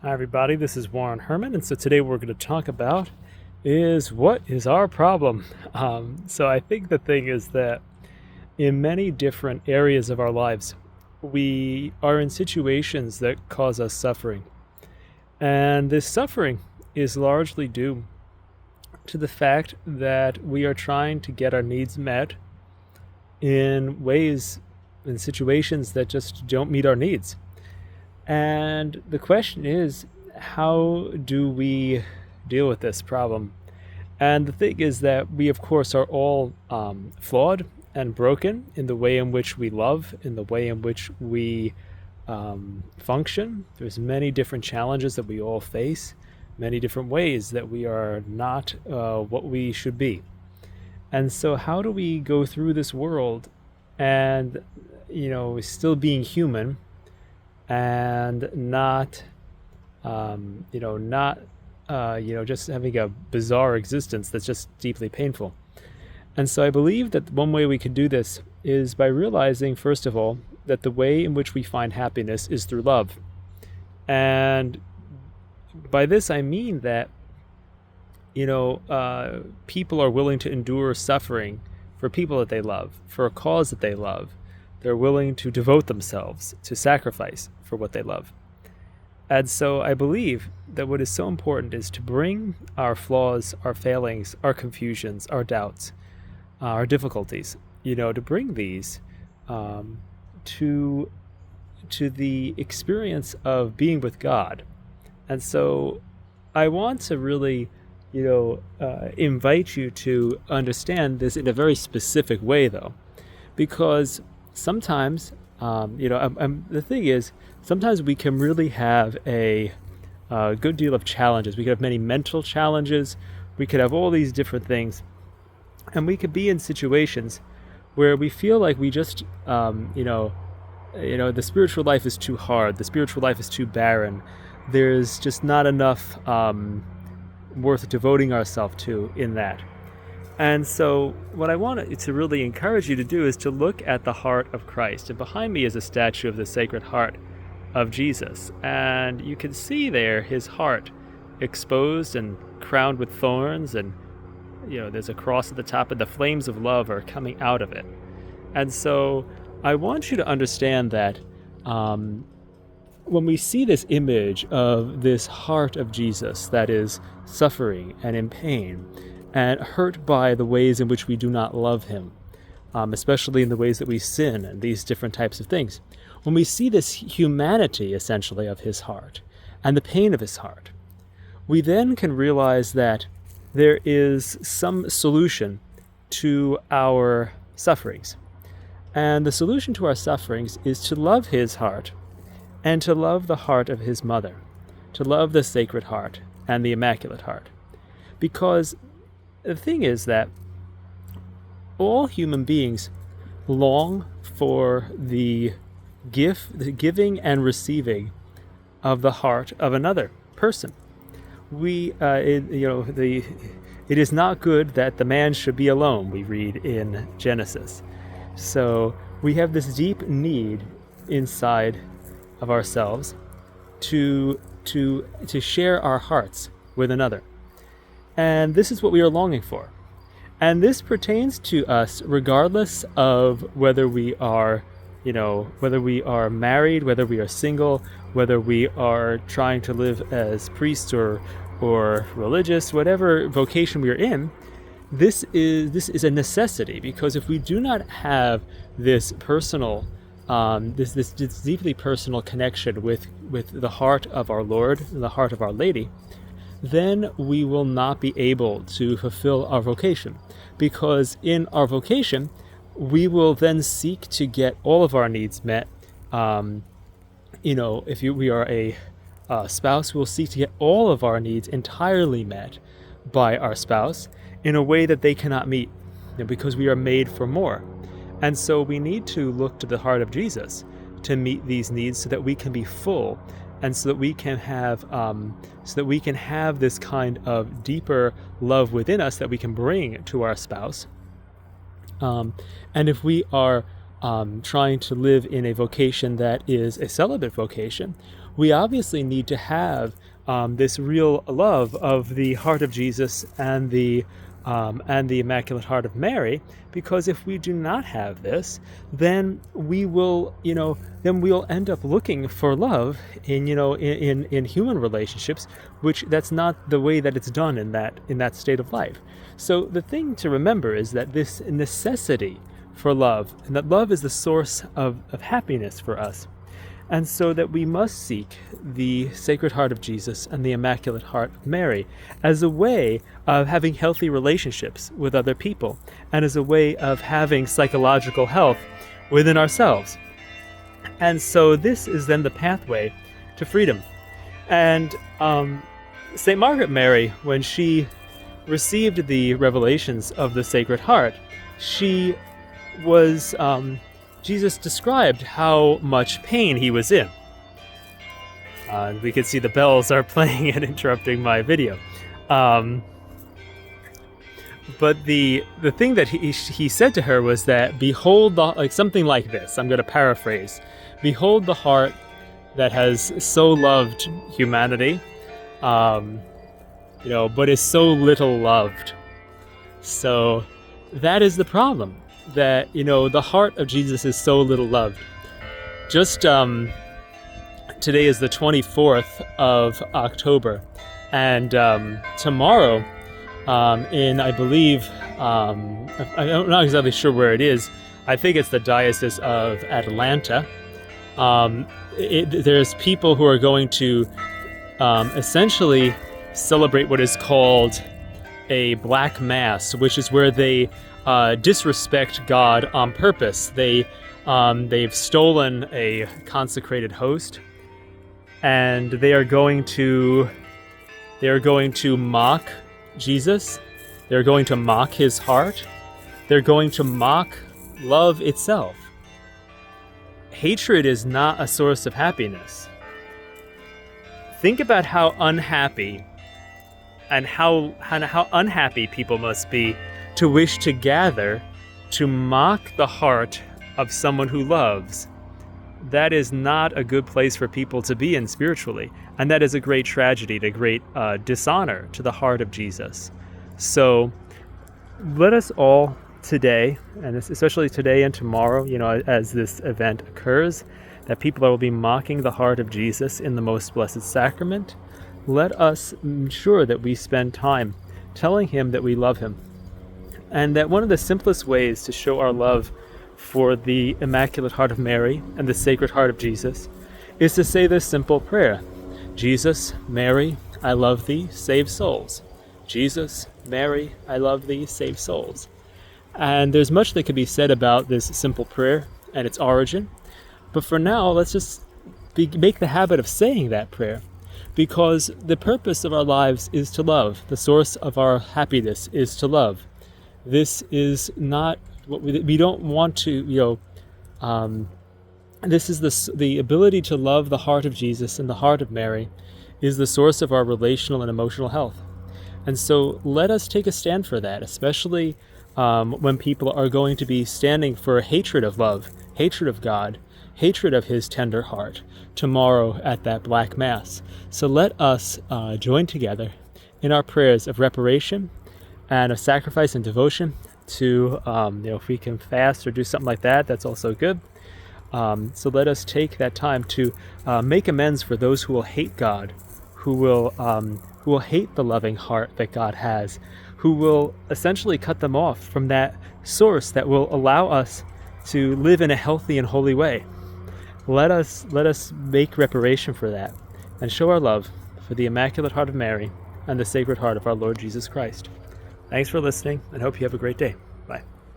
Hi everybody, this is Warren Herman, and so today we're going to talk about is what is our problem? So I think the thing is that in many different areas of our lives, we are in situations that cause us suffering. And this suffering is largely due to the fact that we are trying to get our needs met in ways, in situations that just don't meet our needs. And the question is, how do we deal with this problem? And the thing is that we, of course, are all flawed and broken in the way in which we love, in the way in which we function. There's many different challenges that we all face, many different ways that we are not what we should be. And so, how do we go through this world and, still being human and not, just having a bizarre existence that's just deeply painful. And so I believe that one way we could do this is by realizing, first of all, that the way in which we find happiness is through love. And by this I mean that, people are willing to endure suffering for people that they love, for a cause that they love. They're willing to devote themselves to sacrifice for what they love. And so I believe that what is so important is to bring our flaws, our failings, our confusions, our doubts, our difficulties, to bring these to the experience of being with God. And so I want to really, invite you to understand this in a very specific way, though, because sometimes, the thing is, sometimes we can really have a good deal of challenges. We could have many mental challenges. We could have all these different things. And we could be in situations where we feel like we just, the spiritual life is too hard. The spiritual life is too barren. There's just not enough worth devoting ourselves to in that. And so what I want to really encourage you to do is to look at the heart of Christ. And behind me is a statue of the Sacred Heart of Jesus. And you can see there his heart exposed and crowned with thorns. And, there's a cross at the top, and the flames of love are coming out of it. And so I want you to understand that when we see this image of this heart of Jesus that is suffering and in pain, and hurt by the ways in which we do not love him, especially in the ways that we sin and these different types of things. When we see this humanity, essentially, of his heart and the pain of his heart, we then can realize that there is some solution to our sufferings. And the solution to our sufferings is to love his heart and to love the heart of his mother, to love the Sacred Heart and the Immaculate Heart. Because the thing is that all human beings long for the giving and receiving of the heart of another person. It is not good that the man should be alone, we read in Genesis. So we have this deep need inside of ourselves to share our hearts with another. And this is what we are longing for. And this pertains to us regardless of whether we are, married, whether we are single, whether we are trying to live as priests or religious, whatever vocation we are in. This is a necessity, because if we do not have this personal, this deeply personal connection with the heart of our Lord and the heart of Our Lady, then we will not be able to fulfill our vocation. Because in our vocation, we will then seek to get all of our needs met. If we are a spouse, we'll seek to get all of our needs entirely met by our spouse in a way that they cannot meet, because we are made for more. And so we need to look to the heart of Jesus to meet these needs so that we can be full, and so that we can have this kind of deeper love within us that we can bring to our spouse. And if we are trying to live in a vocation that is a celibate vocation, we obviously need to have this real love of the heart of Jesus and the Immaculate Heart of Mary, because if we do not have this, then we will, then we'll end up looking for love in human relationships, which that's not the way that it's done in that state of life. So the thing to remember is that this necessity for love, and that love is the source of happiness for us. And so that we must seek the Sacred Heart of Jesus and the Immaculate Heart of Mary as a way of having healthy relationships with other people, and as a way of having psychological health within ourselves. And so this is then the pathway to freedom. And St. Margaret Mary, when she received the revelations of the Sacred Heart, she was... Jesus described how much pain he was in. We can see the bells are playing and interrupting my video. But the thing that he said to her was that, behold, something like this, I'm going to paraphrase, behold the heart that has so loved humanity, but is so little loved. So that is the problem. That the heart of Jesus is so little loved. Just today is the 24th of October, and tomorrow, in I believe I'm not exactly sure where it is. I think it's the Diocese of Atlanta. There's people who are going to essentially celebrate what is called a Black Mass, which is where they disrespect God on purpose. They've stolen a consecrated host, and they are going to mock Jesus. They're going to mock his heart. They're going to mock love itself. Hatred is not a source of happiness. Think about how unhappy and how unhappy people must be to wish to gather to mock the heart of someone who loves. That is not a good place for people to be in spiritually, and that is a great tragedy, a great dishonor to the heart of Jesus. So let us all today, and especially today and tomorrow, as this event occurs, that people will be mocking the heart of Jesus in the Most Blessed Sacrament. Let us ensure that we spend time telling him that we love him. And that one of the simplest ways to show our love for the Immaculate Heart of Mary and the Sacred Heart of Jesus is to say this simple prayer. Jesus, Mary, I love thee, save souls. Jesus, Mary, I love thee, save souls. And there's much that could be said about this simple prayer and its origin. But for now, let's just make the habit of saying that prayer, because the purpose of our lives is to love. The source of our happiness is to love. This is not what we don't want to, this is the ability to love the heart of Jesus and the heart of Mary is the source of our relational and emotional health. And so let us take a stand for that, especially when people are going to be standing for hatred of love, hatred of God, hatred of his tender heart tomorrow at that Black Mass. So let us join together in our prayers of reparation and of sacrifice and devotion to, if we can fast or do something like that, that's also good. So let us take that time to make amends for those who will hate God, who will hate the loving heart that God has, who will essentially cut them off from that source that will allow us to live in a healthy and holy way. Let us make reparation for that and show our love for the Immaculate Heart of Mary and the Sacred Heart of our Lord Jesus Christ. Thanks for listening, and hope you have a great day.